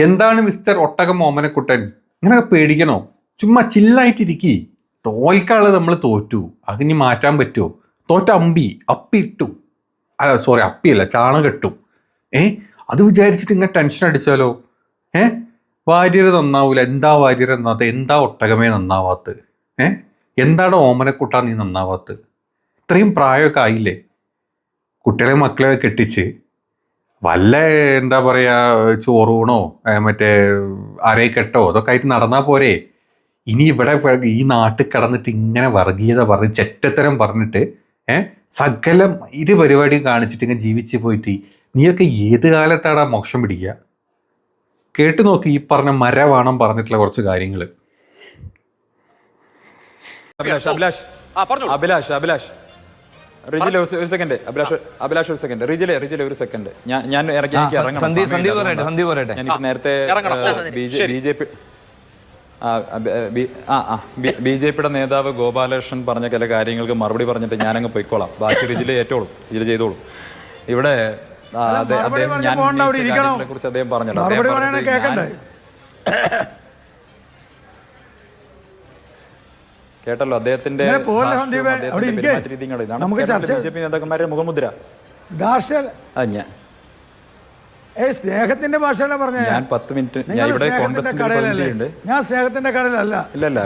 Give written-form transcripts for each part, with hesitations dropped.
എന്താണ് മിസ്റ്റർ ഒട്ടകം ഓമനക്കുട്ടൻ, ഇങ്ങനെ പേടിക്കണോ? ചുമ്മാ ചില്ലായിട്ടിരിക്കി. തോൽക്കാള് നമ്മൾ തോറ്റു, അതിനി മാറ്റാൻ പറ്റുമോ? തോറ്റ അപ്പിയിട്ടു, സോറി അപ്പിയല്ല, ചാണകെട്ടു. അത് വിചാരിച്ചിട്ട് ഇങ്ങനെ ടെൻഷൻ അടിച്ചാലോ? വാര്യര് നന്നാവൂല. എന്താ വാര്യര് നന്നാവാത്ത? എന്താ ഒട്ടകമേ നന്നാവാത്ത? എന്താണ് ഓമനക്കുട്ടാ നീ നന്നാവാത്ത? ഇത്രയും പ്രായമൊക്കെ ആയില്ലേ? കുട്ടികളെ മക്കളെ കെട്ടിച്ച് വല്ല എന്താ പറയാ ചോറൂണോ മറ്റേ അരക്കെട്ടോ അതൊക്കെ ആയിട്ട് നടന്നാ പോരെ? ഇനി ഇവിടെ ഈ നാട്ടിൽ കിടന്നിട്ട് ഇങ്ങനെ വർഗീയത പറഞ്ഞ് ചെറ്റത്തരം പറഞ്ഞിട്ട് സകലം ഇരു പരിപാടിയും കാണിച്ചിട്ട് ഇങ്ങനെ ജീവിച്ച് പോയിട്ട് നീയൊക്കെ ഏത് കാലത്താടാ മോക്ഷം പിടിക്കുക? കേട്ടു നോക്കി ഈ പറഞ്ഞ മരവാണം പറഞ്ഞിട്ടുള്ള കുറച്ച് കാര്യങ്ങൾ. റിജിലെ ഒരു സെക്കൻഡ്, അഭിലാഷ് ഒരു സെക്കൻഡ്, റിജിലെ ഒരു സെക്കൻഡ്. ഞാൻ നേരത്തെ ബി ജെ പിയുടെ നേതാവ് ഗോപാലകൃഷ്ണൻ പറഞ്ഞ ചില കാര്യങ്ങൾക്ക് മറുപടി പറഞ്ഞിട്ട് ഞാനങ്ങ് പൊയ്ക്കോളാം. ബാക്കി റിജിലെ ഏറ്റോളും, റിജിലെ ചെയ്തോളും. ഇവിടെ കുറിച്ച് അദ്ദേഹം പറഞ്ഞല്ലോ, കേട്ടല്ലോ അദ്ദേഹത്തിന്റെ നേതാക്കന്മാരുടെ മുഖമുദ്ര. സ്നേഹത്തിന്റെ ഭാഷയല്ല പറഞ്ഞ. ഞാൻ 10 മിനിറ്റ് ഇവിടെ കോൺഗ്രസിന്റെ പ്രതിനിധിയുണ്ട്. ഞാൻ സ്നേഹത്തിന്റെ കടയിലല്ല. ഇല്ലല്ല,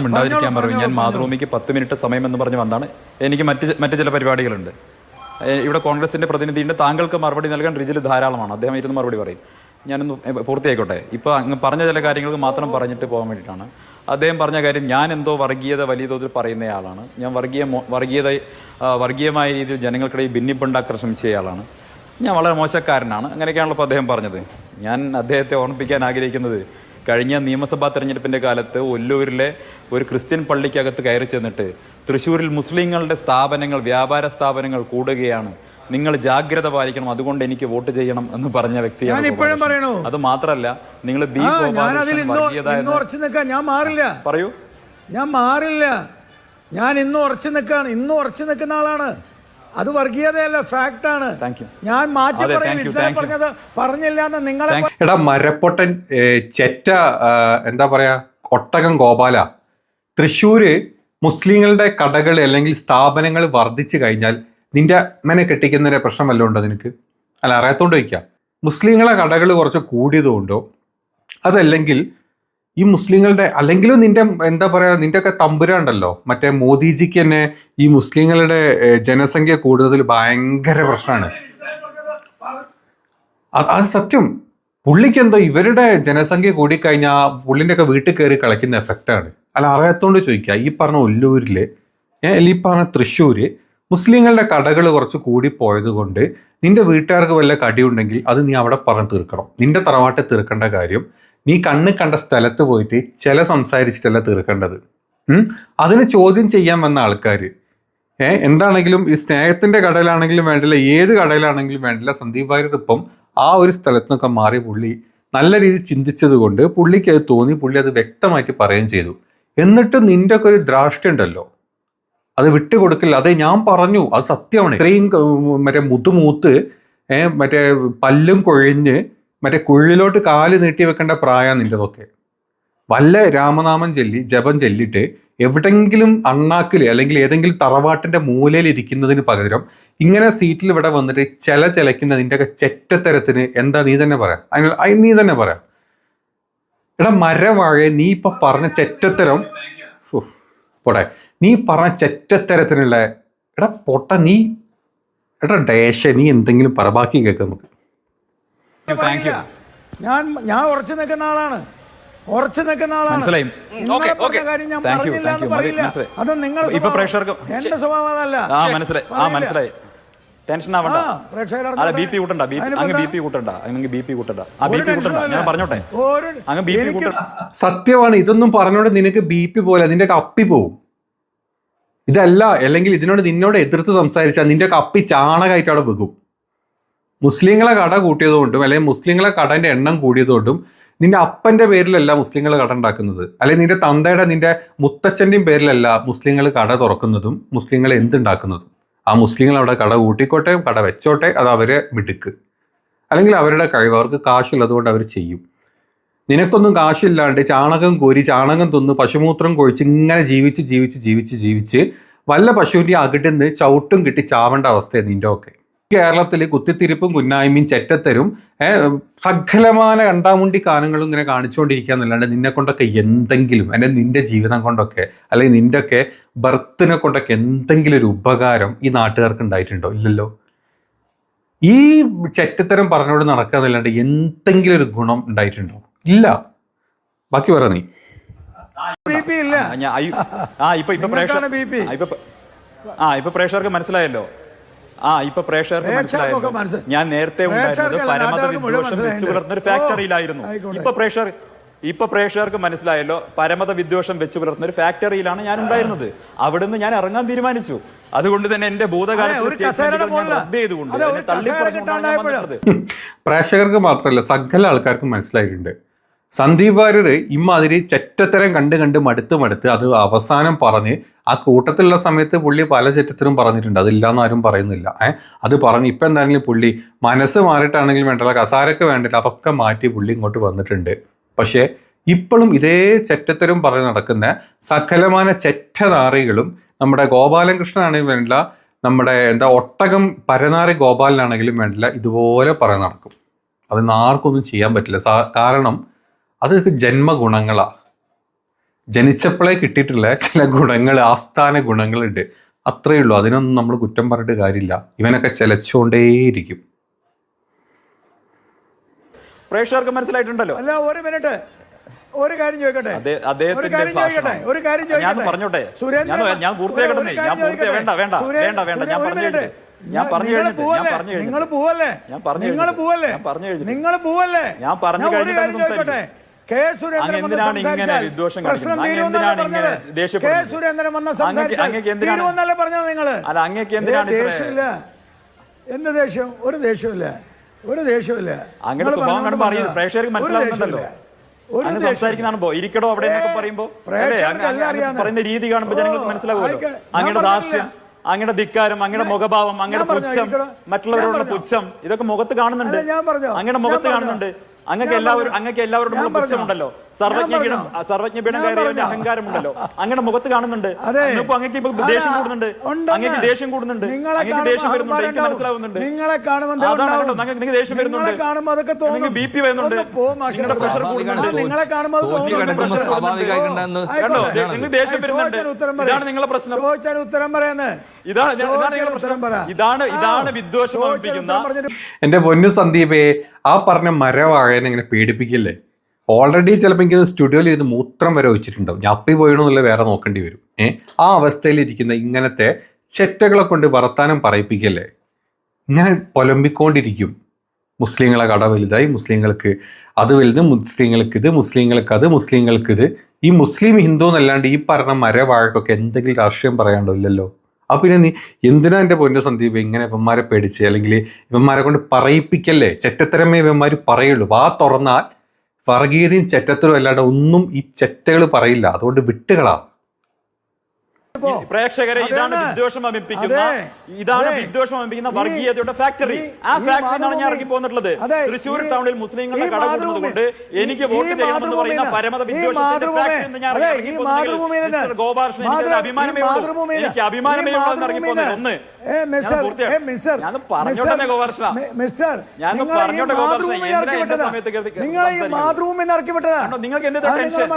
മിണ്ടാതിരിക്കാൻ പറഞ്ഞു. ഞാൻ മാതൃഭൂമിക്ക് 10 മിനിറ്റ് സമയം എന്ന് പറഞ്ഞ് വന്നാണ്. എനിക്ക് മറ്റ് ചില പരിപാടികളുണ്ട്. ഇവിടെ കോൺഗ്രസിന്റെ പ്രതിനിധിയുണ്ട്. താങ്കൾക്ക് മറുപടി നൽകാൻ റിജിൽ ധാരാളമാണ്. അദ്ദേഹം ഇരുന്ന് മറുപടി പറയും. ഞാനൊന്ന് പൂർത്തിയായിക്കോട്ടെ. ഇപ്പോൾ അങ്ങ് പറഞ്ഞ ചില കാര്യങ്ങൾക്ക് മാത്രം പറഞ്ഞിട്ട് പോകാൻ വേണ്ടിയിട്ടാണ്. അദ്ദേഹം പറഞ്ഞ കാര്യം, ഞാൻ എന്തോ വർഗീയത വലിയ തോതിൽ പറയുന്നയാളാണ്, ഞാൻ വർഗീയമായ രീതിയിൽ ജനങ്ങൾക്കിടയിൽ ഭിന്നിപ്പുണ്ടാക്കാൻ ശ്രമിച്ചയാളാണ്, ഞാൻ വളരെ മോശക്കാരനാണ്, അങ്ങനെയൊക്കെയാണല്ലോ ഇപ്പോൾ അദ്ദേഹം പറഞ്ഞത്. ഞാൻ അദ്ദേഹത്തെ ഓർമ്മിപ്പിക്കാൻ ആഗ്രഹിക്കുന്നത്, കഴിഞ്ഞ നിയമസഭാ തെരഞ്ഞെടുപ്പിൻ്റെ കാലത്ത് ഒല്ലൂരിലെ ഒരു ക്രിസ്ത്യൻ പള്ളിക്കകത്ത് കയറി ചെന്നിട്ട് തൃശ്ശൂരിൽ മുസ്ലിങ്ങളുടെ സ്ഥാപനങ്ങൾ, വ്യാപാര സ്ഥാപനങ്ങൾ കൂടുകയാണ്, നിങ്ങൾ ജാഗ്രത പാലിക്കണം, അതുകൊണ്ട് എനിക്ക് വോട്ട് ചെയ്യണം എന്ന് പറഞ്ഞ വ്യക്തിയാണ്. അത് മാത്രല്ല, നിങ്ങൾ പറയൂ. ഞാൻ മാറില്ല. ഞാൻ ഇന്നും ഉറച്ചു നിൽക്കാണ്. ഇന്നും ഉറച്ചു നിൽക്കുന്ന ആളാണ്. അത് വർഗീയതയല്ല, ഫാക്ട് ആണ്. ഞാൻ മാറ്റി പറഞ്ഞത് പറഞ്ഞില്ല എന്ന് നിങ്ങളെ. എടാ മരപ്പൊട്ടൻ ചെറ്റ എന്താ പറയാ ഒട്ടകം ഗോപാല, തൃശ്ശൂര് മുസ്ലിങ്ങളുടെ കടകൾ അല്ലെങ്കിൽ സ്ഥാപനങ്ങൾ വർദ്ധിച്ചു കഴിഞ്ഞാൽ നിന്റെ അമ്മനെ കെട്ടിക്കുന്നതിന്റെ പ്രശ്നം വല്ലതും ഉണ്ടോ നിനക്ക്? അല്ല, അറിയാത്തോണ്ട് വയ്ക്കാം. മുസ്ലിങ്ങളെ കടകൾ കുറച്ച് കൂടിയതുകൊണ്ടോ, അതല്ലെങ്കിൽ ഈ മുസ്ലിങ്ങളുടെ, അല്ലെങ്കിലും നിന്റെ എന്താ പറയാ നിന്റെയൊക്കെ തമ്പുരാണ്ടല്ലോ, മറ്റേ മോദിജിക്ക് തന്നെ ഈ മുസ്ലിങ്ങളുടെ ജനസംഖ്യ കൂടുതൽ ഭയങ്കര പ്രശ്നമാണ്. അത് സത്യം. പുള്ളിക്ക് എന്തോ ഇവരുടെ ജനസംഖ്യ കൂടിക്കഴിഞ്ഞാൽ പുള്ളിൻ്റെ ഒക്കെ വീട്ടിൽ കയറി കളിക്കുന്ന എഫക്റ്റാണ്. അല്ല, അറിയാത്തോണ്ട് ചോദിക്കുക. ഈ പറഞ്ഞ ഒല്ലൂരില് ഈ പറഞ്ഞ തൃശ്ശൂര് മുസ്ലിങ്ങളുടെ കടകൾ കുറച്ച് കൂടിപ്പോയത് കൊണ്ട് നിന്റെ വീട്ടുകാർക്ക് വല്ല കടിയുണ്ടെങ്കിൽ അത് നീ അവിടെ പറഞ്ഞ് തീർക്കണം. നിന്റെ തറവാട്ടിൽ തീർക്കേണ്ട കാര്യം നീ കണ്ണ് കണ്ട സ്ഥലത്ത് പോയിട്ട് സംസാരിച്ചിട്ടല്ല തീർക്കേണ്ടത്. അതിന് ചോദ്യം ചെയ്യാൻ വന്ന ആൾക്കാർ എന്താണെങ്കിലും ഈ സ്നേഹത്തിന്റെ കടയിലാണെങ്കിലും വേണ്ടില്ല, ഏത് കടയിലാണെങ്കിലും വേണ്ടില്ല, സന്ദീപ് വാര്യർ ഇപ്പം ആ ഒരു സ്ഥലത്ത് നിന്നൊക്കെ മാറി പുള്ളി നല്ല രീതിയിൽ ചിന്തിച്ചത് കൊണ്ട് പുള്ളിക്ക് അത് തോന്നി, പുള്ളി അത് വ്യക്തമായിട്ട് പറയുകയും ചെയ്തു. എന്നിട്ട് നിന്റെ ഒക്കെ ഒരു ദ്രാഷ്ട്യം ഉണ്ടല്ലോ, അത് വിട്ടുകൊടുക്കില്ല. അത് ഞാൻ പറഞ്ഞു, അത് സത്യമാണ്. ഇത്രയും മറ്റേ മുതുമൂത്ത് മറ്റേ പല്ലും കൊഴിഞ്ഞ് മറ്റേ കുഴിലോട്ട് കാല് നീട്ടി വെക്കേണ്ട പ്രായം നിൻ്റെതൊക്കെ. വല്ല രാമനാമം ജപം ചൊല്ലിട്ട് എവിടെങ്കിലും അണ്ണാക്കില് അല്ലെങ്കിൽ ഏതെങ്കിലും തറവാട്ടിന്റെ മൂലയിൽ ഇരിക്കുന്നതിന് പകരം ഇങ്ങനെ സീറ്റിൽ ഇവിടെ വന്നിട്ട് ചിലയ്ക്കുന്ന നിന്റെയൊക്കെ ചെറ്റത്തരത്തിന് എന്താ നീ തന്നെ പറയാം. നീ തന്നെ പറയാം. എടാ മരവാഴ, നീ ഇപ്പൊ പറഞ്ഞ ചെറ്റത്തരം പോട്ടെ, നീ പറഞ്ഞ ചെറ്റത്തരത്തിനുള്ള എടാ പൊട്ട നീ, എടാ ഡേശ, നീ എന്തെങ്കിലും പറ, ബാക്കി കേൾക്കാം നമുക്ക്. ഞാൻ ഉറച്ചു നിൽക്കുന്ന ആളാണ്. ഉറച്ചു നിൽക്കുന്ന ആളാണ്. കാര്യം ഞാൻ പറഞ്ഞില്ല എന്ന് പറയില്ല. അത് നിങ്ങളുടെ എന്റെ സ്വഭാവം അതല്ല. മനസ്സിലായി. ടെൻഷൻ ആവണ്ട. അല്ല ബി പി കൂട്ടണ്ട, അങ്ങ് ബി പി കൂട്ടണ്ട, അങ്ങ് ബി പി കൂട്ടണ്ട. ആ ബി പി കൂട്ടണ്ട, ഞാൻ പറഞ്ഞോട്ടെ, അങ്ങ് ബി പി കൂട്ടണ്ട. സത്യമാണ്, ഇതൊന്നും പറഞ്ഞോണ്ട് നിനക്ക് ബി പി പോലെ നിന്റെ കപ്പി പോവും. ഇതല്ല, അല്ലെങ്കിൽ നിന്നോട് എതിർത്ത് സംസാരിച്ചാൽ നിന്റെ കപ്പി ചാണകമായിട്ട് അവിടെ വെക്കും. മുസ്ലിങ്ങളെ കട കൂട്ടിയതുകൊണ്ടും അല്ലെങ്കിൽ മുസ്ലിങ്ങളെ കടന്റെ എണ്ണം കൂടിയതുകൊണ്ടും നിന്റെ അപ്പന്റെ പേരിലല്ല മുസ്ലിങ്ങൾ കട ഉണ്ടാക്കുന്നത്, അല്ലെങ്കിൽ നിന്റെ തന്തയുടെ നിന്റെ മുത്തച്ഛൻ്റെയും പേരിലല്ല മുസ്ലിങ്ങൾ കട തുറക്കുന്നതും മുസ്ലിങ്ങൾ എന്തുണ്ടാക്കുന്നതും. ആ മുസ്ലിങ്ങൾ അവിടെ കട കൂട്ടിക്കോട്ടെ, കട വെച്ചോട്ടെ, അത് അവരെ മിടുക്ക്, അല്ലെങ്കിൽ അവരുടെ കഴിവ്, അവർക്ക് കാശുള്ളതുകൊണ്ട് അവർ ചെയ്യും. നിനക്കൊന്നും കാശില്ലാണ്ട് ചാണകം കോരി ചാണകം തിന്ന് പശുമൂത്രം കൊഴിച്ച് ഇങ്ങനെ ജീവിച്ച് ജീവിച്ച് ജീവിച്ച് ജീവിച്ച് വല്ല പശുവിൻ്റെ അകിടുന്ന് ചവിട്ടും കിട്ടി ചാവേണ്ട അവസ്ഥയാണ് നിന്റെ ഒക്കെ. കേരളത്തിൽ കുത്തിത്തിരിപ്പും കുന്നായ്മയും ചെറ്റത്തരും സകലമായ രണ്ടാമുണ്ടി കാനങ്ങളും ഇങ്ങനെ കാണിച്ചുകൊണ്ടിരിക്കുക എന്നല്ലാണ്ട് നിന്നെ കൊണ്ടൊക്കെ എന്തെങ്കിലും നിന്റെ ജീവിതം കൊണ്ടൊക്കെ അല്ലെങ്കിൽ നിന്റെ ഒക്കെ ബർത്തിനെ കൊണ്ടൊക്കെ എന്തെങ്കിലും ഒരു ഉപകാരം ഈ നാട്ടുകാർക്ക് ഉണ്ടായിട്ടുണ്ടോ? ഇല്ലല്ലോ. ഈ ചെറ്റത്തരം പറഞ്ഞോട് നടക്കുക എന്നല്ലാണ്ട് എന്തെങ്കിലും ഒരു ഗുണം ഉണ്ടായിട്ടുണ്ടോ? ഇല്ല. ബാക്കി പറ നീ. ഇപ്പൊ പ്രേക്ഷകർക്ക് മനസ്സിലായല്ലോ. ഇപ്പൊ പ്രേക്ഷകർക്ക് മനസ്സിലായല്ലോ. ഞാൻ നേരത്തെ ഉണ്ടായിരുന്നത് പരമത വിദ്വേഷം വെച്ചു പുലർത്തുന്ന ഒരു ഫാക്ടറിയിലായിരുന്നു. ഇപ്പൊ പ്രേക്ഷകർക്ക് മനസ്സിലായല്ലോ, പരമത വിദ്വേഷം വെച്ചു പുലർത്തുന്ന ഒരു ഫാക്ടറിയിലാണ് ഞാൻ ഉണ്ടായിരുന്നത്. അവിടുന്ന് ഞാൻ ഇറങ്ങാൻ തീരുമാനിച്ചു. അതുകൊണ്ട് തന്നെ എന്റെ പ്രേക്ഷകർക്ക് മാത്രമല്ല സകല ആൾക്കാർക്കും മനസ്സിലായിട്ടുണ്ട്. സന്ദീപ് വാര്യർ ഇമ്മാതിരി ചെറ്റത്തരം കണ്ട് മടുത്ത് അത് അവസാനം പറഞ്ഞ് ആ കൂട്ടത്തിലുള്ള സമയത്ത് പുള്ളി പല ചെറ്റത്തരും പറഞ്ഞിട്ടുണ്ട്, അതില്ലാന്ന് ആരും പറയുന്നില്ല. അത് പറഞ്ഞ് ഇപ്പം എന്താണെങ്കിലും പുള്ളി മനസ്സ് മാറിയിട്ടാണെങ്കിലും വേണ്ടല്ല, കസാരക്ക് വേണ്ടില്ല, അതൊക്കെ മാറ്റി പുള്ളി ഇങ്ങോട്ട് വന്നിട്ടുണ്ട്. പക്ഷേ ഇപ്പോഴും ഇതേ ചെറ്റത്തരും പറഞ്ഞ് നടക്കുന്ന സകലമാന ചെറ്റനാറികളും നമ്മുടെ ഗോപാലകൃഷ്ണനാണെങ്കിലും വേണ്ടില്ല, നമ്മുടെ ഒട്ടകം പരനാറി ഗോപാലനാണെങ്കിലും വേണ്ടില്ല, ഇതുപോലെ പറഞ്ഞ് നടക്കും. അതൊന്നും ആർക്കൊന്നും ചെയ്യാൻ പറ്റില്ല. കാരണം അത് ജന്മഗുണങ്ങളാണ്. ജനിച്ചപ്പോഴേ കിട്ടിയിട്ടുള്ള ചില ഗുണങ്ങൾ, ആസ്ഥാന ഗുണങ്ങളുണ്ട്, അത്രയേ ഉള്ളൂ. അതിനൊന്നും നമ്മൾ കുറ്റം പറഞ്ഞിട്ട് കാര്യമില്ല. ഇവനൊക്കെ ചെലച്ചുകൊണ്ടേയിരിക്കും. പ്രേക്ഷകർക്ക് മനസ്സിലായിട്ടുണ്ടല്ലോ. അല്ല, ഒരു മിനിറ്റ്, ഒരു കാര്യം ചോദിക്കട്ടെ. ഞാൻ പറഞ്ഞോട്ടെ, ഞാൻ പൂർത്തിയാക്കട്ടെ. എന്തിനാണ് ഇങ്ങനെ വിദ്വേഷം കാണിക്കുന്നത്? അല്ല, അങ്ങേക്ക് എന്തിനാണ് എന്ത് ദേഷ്യം? ഒരു ദേഷ്യമില്ല, ഒരു ദേഷ്യമില്ല. അങ്ങനെ സ്വഭാവം കാണുമ്പോൾ പ്രേക്ഷകർക്ക് മനസ്സിലാവുന്നുണ്ടല്ലോ. സംസാരിക്കുന്നതാണോ ഇരിക്കടോ അവിടെ എന്നൊക്കെ പറയുമ്പോ പറയുന്ന രീതി കാണുമ്പോൾ ജനങ്ങൾക്ക് മനസ്സിലാവുമല്ലോ. അങ്ങയുടെ ധാർഷ്ട്യം, അങ്ങയുടെ ധിക്കാരം, അങ്ങയുടെ മുഖഭാവം, അങ്ങയുടെ പുച്ഛം, മറ്റുള്ളവരോടുള്ള പുച്ഛം, ഇതൊക്കെ മുഖത്ത് കാണുന്നുണ്ട്. അങ്ങയുടെ മുഖത്ത് കാണുന്നുണ്ട്. അങ്ങക്ക് എല്ലാവരോടും പുച്ഛമുണ്ടല്ലോ. സർവജ്ഞപീഠം കയറിയ അഹങ്കാരമുണ്ടല്ലോ. അങ്ങയുടെ മുഖത്ത് കാണുന്നുണ്ട്. അങ്ങക്ക് ഇപ്പൊ ദേഷ്യം കൂടുന്നുണ്ട്. അങ്ങക്ക് ദേഷ്യം കൂടുന്നുണ്ട്. അങ്ങക്ക് ദേഷ്യം വരുന്നുണ്ട്. എനിക്ക് മനസ്സിലാവുന്നുണ്ട്. അതാണോ നിങ്ങൾക്ക് ദേഷ്യം വരുന്നുണ്ട്, നിങ്ങൾക്ക് ബി പി വരുന്നുണ്ട്, നിങ്ങളുടെ പ്രഷർ കൂടുന്നുണ്ട്. കണ്ടോ, നിങ്ങൾക്ക് ദേഷ്യം വരുന്നുണ്ട്. ഇതാണ് നിങ്ങളുടെ പ്രശ്നം. ഇതാണ് വിദ്വേഷം ഓർമ്മിപ്പിക്കുന്ന. എന്റെ പൊന്നു സന്ദീപേ, ആ പറഞ്ഞ മരവാഴനെ ഇങ്ങനെ പേടിപ്പിക്കില്ലേ? ഓൾറെഡി ചിലപ്പോൾ എനിക്ക് സ്റ്റുഡിയോയിൽ ഇരുന്ന് മൂത്രം വരെ വെച്ചിട്ടുണ്ടാവും. ഞാൻ അപ്പി പോയണമെന്നുള്ള വേറെ നോക്കേണ്ടി വരും. ആ അവസ്ഥയിലിരിക്കുന്ന ഇങ്ങനത്തെ ചെറ്റകളെ കൊണ്ട് വർത്താനം പറയിപ്പിക്കല്ലേ? ഇങ്ങനെ പൊലമ്പിക്കൊണ്ടിരിക്കും. മുസ്ലിങ്ങളെ കട വലുതായി, മുസ്ലിങ്ങൾക്ക് അത് വലുത്, മുസ്ലിങ്ങൾക്ക് ഇത്, മുസ്ലിങ്ങൾക്ക് അത്, മുസ്ലിങ്ങൾക്ക് ഇത്. ഈ മുസ്ലിം ഹിന്ദു എന്നല്ലാണ്ട് ഈ പറഞ്ഞ മരവാഴക്കൊക്കെ എന്തെങ്കിലും രാഷ്ട്രീയം പറയാണ്ടോ? ഇല്ലല്ലോ. അപ്പം പിന്നെ നീ എന്തിനാ എൻ്റെ പൊന്നു സന്ദീപ് ഇങ്ങനെ ഇവന്മാരെ പേടിച്ച്, അല്ലെങ്കിൽ ഇവന്മാരെ കൊണ്ട് പറയിപ്പിക്കല്ലേ? ചെറ്റത്തരമേ ഇവന്മാർ പറയുള്ളൂ. വാ തുറന്നാൽ വർഗീയതയും ചെറ്റത്തരും അല്ലാണ്ട് ഒന്നും ഈ ചെറ്റകൾ പറയില്ല. അതുകൊണ്ട് വിട്ടുകളാ. പ്രേക്ഷകരെ, ഇതാണ് വിദ്വേഷം അമിപ്പിക്കുന്ന വർഗീയതയുടെ ഫാക്ടറി. ആ ഫാക്ടറിയാണ് ഞാൻ ഇറങ്ങി പോന്നിട്ടുള്ളത്. തൃശ്ശൂർ ടൗണിൽ മുസ്ലിങ്ങളുടെ കട കൂടുന്നത് കൊണ്ട് എനിക്ക് വോട്ട് ചെയ്യണമെന്ന് പറയുന്ന പരമത വിദ്വേഷത്തിന്റെ ഫാക്ടറി ഞാൻ ഇറങ്ങി പോകുന്നത്. ഗോപാലകൃഷ്ണൻ, എനിക്ക് അഭിമാനമേ ഉള്ളൂ. എനിക്ക് അഭിമാനമേ ഉള്ളൂ ഇറങ്ങി പോകുന്നത്. ഒന്ന് ഞാൻ പറഞ്ഞോട്ടെ ഗോപാലകൃഷ്ണ, ഞാൻ പറഞ്ഞോട്ടെ ഗോപാലകൃഷ്ണ, എന്റെ സമയത്ത് നിങ്ങൾക്ക് എന്ത് ടെൻഷൻ?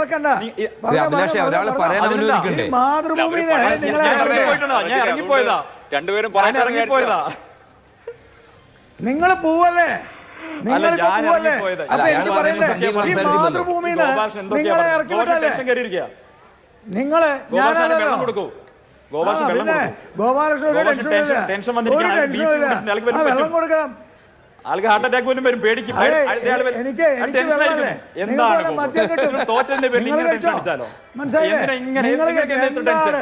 ഞാൻ ഇറങ്ങിപ്പോയതാ, രണ്ടുപേരും ഇറങ്ങിപ്പോയതാ. നിങ്ങൾ പോവല്ലേ? നിങ്ങളെ ഗോപാലകൃഷ്ണൻ വെള്ളം പിന്നെ കൊടുക്കും. ഗോപാലകൃഷ്ണൻ ഒരു ഗോപാലകൃഷ്ണൻ ടെൻഷനില്ല, ടെൻഷൻ ഒരു വന്നിരിക്കുകയാണ്. ടെൻഷനില്ല. ആൾക്ക് ആ, വെള്ളം പറ്റും. കൊടുക്കണം. ആൾക്ക് ഹാർട്ട് അറ്റാക്ക് പോലും വരും, പേടിക്കും. എനിക്ക് വെള്ളമല്ലേ? നിങ്ങൾക്ക് മദ്യം കിട്ടും. തോറ്റന്റെ പേരിൽ നിങ്ങൾ ഇങ്ങനെ കഴിച്ചോ? ടെൻഷൻ അടിച്ചാലോ? മനസ്സിലായില്ലേ? ഇങ്ങനെ നിങ്ങൾ നിങ്ങൾക്ക് എന്ത് ടെൻഷൻ?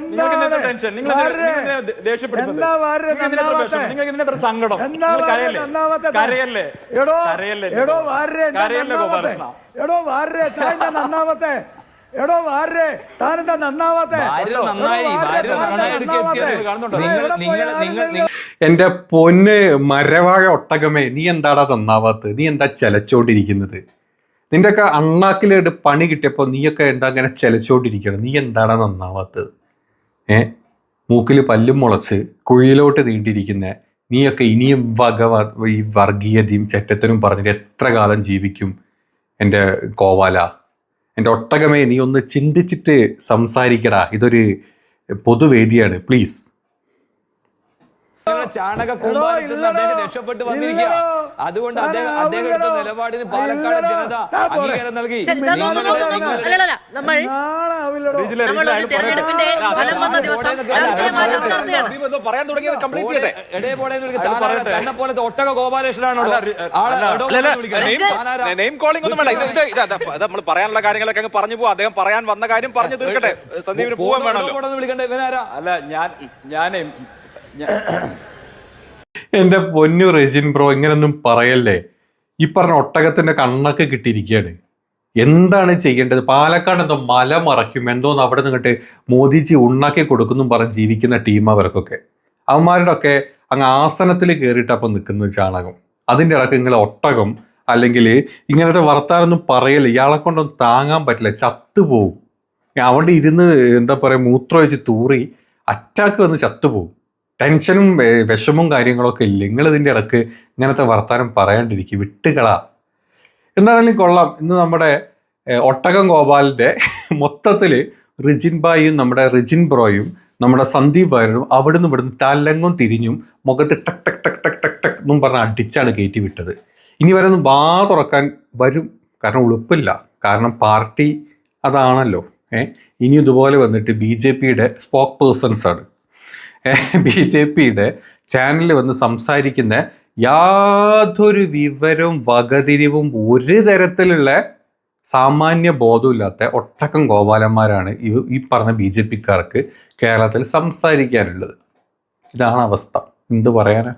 നിങ്ങൾക്ക് എന്ത് ടെൻഷൻ? നിങ്ങൾ ദേഷ്യപ്പെടുന്നത്? എന്താ വാര് നന്നാവാത്തെ? നിങ്ങൾക്ക് എന്തിനാ സങ്കടം? എന്താ നിങ്ങൾ വാര് കരയല്ലേ? നന്നാവാത്തെ? കരയല്ലേ? എടോ കരയല്ലേ? എടോ വാരേ കരയല്ലേ നന്നാവാത്തെ? ഗോപാലകൃഷ്ണ? എടോ വാരേ താനെന്താ നന്നാവാത്തെ? എടോ വാരേ താനെന്താ നന്നാവാത്തെ? ഭാര്യ നന്നായി, ഭാര്യ നന്നായിട്ടൊക്കെ എത്തിയത് കാണുന്നുണ്ടോ? നിങ്ങൾ എന്റെ പൊന്ന് മരവാഴ ഒട്ടകമേ, നീ എന്താടാ നന്നാവാത്തത്? നീ എന്താ ചെലച്ചോണ്ടിരിക്കുന്നത്? നിന്റെയൊക്കെ അണ്ണാക്കിലേട് പണി കിട്ടിയപ്പോൾ നീയൊക്കെ എന്താ അങ്ങനെ ചെലച്ചോണ്ടിരിക്കണം? നീ എന്താടാ നന്നാവാത്തത്? മൂക്കിൽ പല്ലും മുളച്ച് കുഴിയിലോട്ട് നീണ്ടിരിക്കുന്ന നീയൊക്കെ ഇനിയും ഈ വർഗീയതയും ചെറ്റത്തനും പറഞ്ഞിട്ട് എത്ര കാലം ജീവിക്കും? എൻ്റെ കോവാല, എൻ്റെ ഒട്ടകമേ, നീ ഒന്ന് ചിന്തിച്ചിട്ട് സംസാരിക്കടാ. ഇതൊരു പൊതുവേദിയാണ്, പ്ലീസ്. ചാണക കൂമ്പാരത്തിൽ നിന്ന് അദ്ദേഹം രക്ഷപ്പെട്ട് വന്നിരിക്കുക. അതുകൊണ്ട് അദ്ദേഹം എടുത്ത നിലപാടിന് പാലക്കാട് ജനത അംഗീകാരം നൽകി. തന്നെ പോലത്തെ ഒട്ടക ഗോപാലകൃഷ്ണനാണോ നമ്മൾ പറയാനുള്ള കാര്യങ്ങളൊക്കെ അങ്ങ് പറഞ്ഞു പോവാ. അദ്ദേഹം പറയാൻ വന്ന കാര്യം പറഞ്ഞു തീർക്കട്ടെ. സന്ദീപിന് പോവാൻ വേണമല്ലോ. വിളിക്കണ്ടേ? ഇവനാരാ? അല്ല ഞാനേ എൻ്റെ പൊന്നു റെജിൻ ബ്രോ, ഇങ്ങനൊന്നും പറയല്ലേ. ഈ പറഞ്ഞ ഒട്ടകത്തിന്റെ കണ്ണൊക്കെ കിട്ടിയിരിക്കുകയാണ്. എന്താണ് ചെയ്യേണ്ടത്? പാലക്കാട് എന്തോ മല മറയ്ക്കും എന്തോന്ന് അവിടെ നിന്നിട്ട് മോദിജി ഉണ്ണാക്കി കൊടുക്കുന്നു പറഞ്ഞ് ജീവിക്കുന്ന ടീം അവർക്കൊക്കെ. അവന്മാരുടെ ഒക്കെ അങ്ങ് ആസനത്തിൽ കയറിയിട്ടപ്പോൾ നിൽക്കുന്നത് ചാണകം. അതിൻ്റെ ഇടയ്ക്ക് നിങ്ങൾ ഒട്ടകം അല്ലെങ്കിൽ ഇങ്ങനത്തെ വർത്താനൊന്നും പറയല്ലേ. ഇയാളെ കൊണ്ടൊന്നും താങ്ങാൻ പറ്റില്ല, ചത്തുപോകും. അവിടെ ഇരുന്ന് എന്താ പറയുക, മൂത്രം വെച്ച് തൂറി അറ്റാക്ക് വന്ന് ചത്തുപോകും. ടെൻഷനും വിഷമവും കാര്യങ്ങളൊക്കെ ഇല്ല. നിങ്ങളിതിൻ്റെ ഇടയ്ക്ക് ഇങ്ങനത്തെ വർത്താനം പറയാണ്ടിരിക്കും, വിട്ടുകളാ. എന്താണെങ്കിലും കൊള്ളാം. ഇന്ന് നമ്മുടെ ഒട്ടകം ഗോപാലിൻ്റെ മൊത്തത്തിൽ റിജിൻ ബായും നമ്മുടെ റിജിൻ ബ്രോയും നമ്മുടെ സന്ദീപ് ഭാര്യനും അവിടുന്ന് ഇവിടുന്ന് തലങ്ങും തിരിഞ്ഞും മുഖത്ത് ടക് ടക് ടക് ടക് ടക് ടക് എന്നും പറഞ്ഞ് അടിച്ചാണ് കയറ്റി വിട്ടത്. ഇനി വരെ ഒന്നും വാ തുറക്കാൻ വരും, കാരണം ഉളുപ്പില്ല. കാരണം പാർട്ടി അതാണല്ലോ. ഇനി ഇതുപോലെ വന്നിട്ട് BJPയുടെ സ്പോക്ക് പേഴ്സൺസാണ്. BJPയുടെ ചാനലിൽ വന്ന് സംസാരിക്കുന്ന യാതൊരു വിവരവും വകതിരിവും ഒരു തരത്തിലുള്ള സാമാന്യ ബോധമില്ലാത്ത ഒട്ടകം ഗോപാലന്മാരാണ് ഈ പറഞ്ഞ BJPക്കാർക്ക് കേരളത്തിൽ സംസാരിക്കാനുള്ളത്. ഇതാണ് അവസ്ഥ. എന്ത് പറയാനാ?